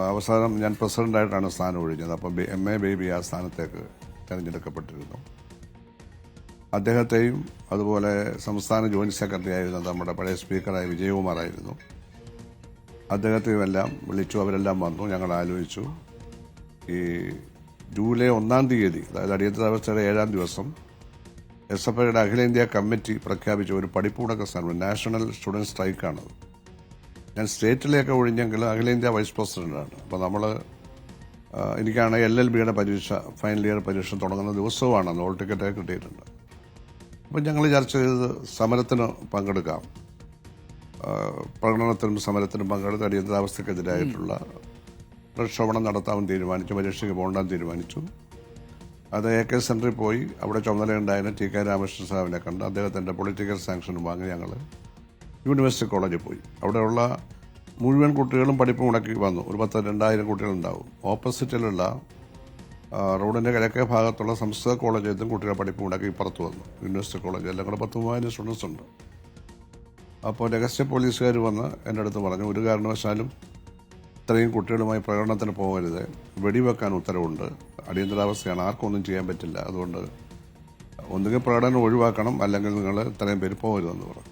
അവസാനം ഞാൻ പ്രസിഡൻ്റായിട്ടാണ് സ്ഥാനം ഒഴിഞ്ഞത്. അപ്പോൾ MA ബേബി ആ സ്ഥാനത്തേക്ക് തിരഞ്ഞെടുക്കപ്പെട്ടിരുന്നു. അദ്ദേഹത്തെയും അതുപോലെ സംസ്ഥാന ജോയിന്റ് സെക്രട്ടറി ആയിരുന്ന നമ്മുടെ പഴയ സ്പീക്കറായ വിജയകുമാറായിരുന്നു, അദ്ദേഹത്തെയും എല്ലാം വിളിച്ചു. അവരെല്ലാം വന്നു. ഞങ്ങൾ ആലോചിച്ചു. ഈ ജൂലൈ 1-ാം തീയതി, അതായത് അടിയന്തരാവസ്ഥയുടെ 7-ാം ദിവസം SFIയുടെ അഖിലേന്ത്യാ കമ്മിറ്റി പ്രഖ്യാപിച്ച ഒരു പഠിപ്പ് മുടക്ക സമരം, നാഷണൽ സ്റ്റുഡൻറ് സ്ട്രൈക്കാണത്. ഞാൻ സ്റ്റേറ്റിലേക്ക് ഒഴിഞ്ഞെങ്കിൽ അഖിലേന്ത്യാ വൈസ് പ്രസിഡന്റാണ്. അപ്പോൾ എനിക്കാണ് LLBയുടെ പരീക്ഷ, ഫൈനൽ ഇയർ പരീക്ഷ തുടങ്ങുന്ന ദിവസവുമാണ്. അന്ന് ഹോൾ ടിക്കറ്റൊക്കെ കിട്ടിയിട്ടുണ്ട്. അപ്പം ഞങ്ങൾ ചർച്ച ചെയ്ത് സമരത്തിന് പങ്കെടുക്കാം, പ്രകടനത്തിനും സമരത്തിനും പങ്കെടുത്ത് അടിയന്തരാവസ്ഥക്കെതിരായിട്ടുള്ള പ്രക്ഷോഭണം നടത്താമെന്ന് തീരുമാനിച്ചു. പരീക്ഷയ്ക്ക് പോകണ്ടാൻ തീരുമാനിച്ചു. അത് AK സെൻറ്ററിൽ പോയി അവിടെ ചുമതലയുണ്ടായിരുന്ന TK രാമകൃഷ്ണൻ സാഹിബിനെ കണ്ട് അദ്ദേഹത്തിൻ്റെ പൊളിറ്റിക്കൽ സാങ്ഷനും വാങ്ങി ഞങ്ങൾ യൂണിവേഴ്സിറ്റി കോളേജിൽ പോയി. അവിടെയുള്ള മുഴുവൻ കുട്ടികളും പഠിപ്പ് മുടക്കി വന്നു. ഒരു 2,000 കുട്ടികളുണ്ടാവും. ഓപ്പോസിറ്റിലുള്ള റോഡിൻ്റെ കിഴക്കേ ഭാഗത്തുള്ള സംസ്കൃത കോളേജിൽ കുട്ടികൾ പഠിപ്പ് മുടക്കി ഇപ്പുറത്ത് വന്നു. യൂണിവേഴ്സിറ്റി കോളേജ് എല്ലാം കൂടെ 10,000 സ്റ്റുഡൻസ് ഉണ്ട്. അപ്പോൾ രഹസ്യ പോലീസുകാർ വന്ന് എൻ്റെ അടുത്ത് പറഞ്ഞു, ഒരു കാരണവശാലും ഇത്രയും കുട്ടികളുമായി പ്രകടനത്തിന് പോകരുത്, വെടിവെക്കാൻ ഉത്തരവുണ്ട്, അടിയന്തരാവസ്ഥയാണ്, ആർക്കൊന്നും ചെയ്യാൻ പറ്റില്ല, അതുകൊണ്ട് ഒന്നുകിൽ പ്രകടനം ഒഴിവാക്കണം, അല്ലെങ്കിൽ നിങ്ങൾ ഇത്രയും പേര് പോകരുതെന്ന് പറഞ്ഞു.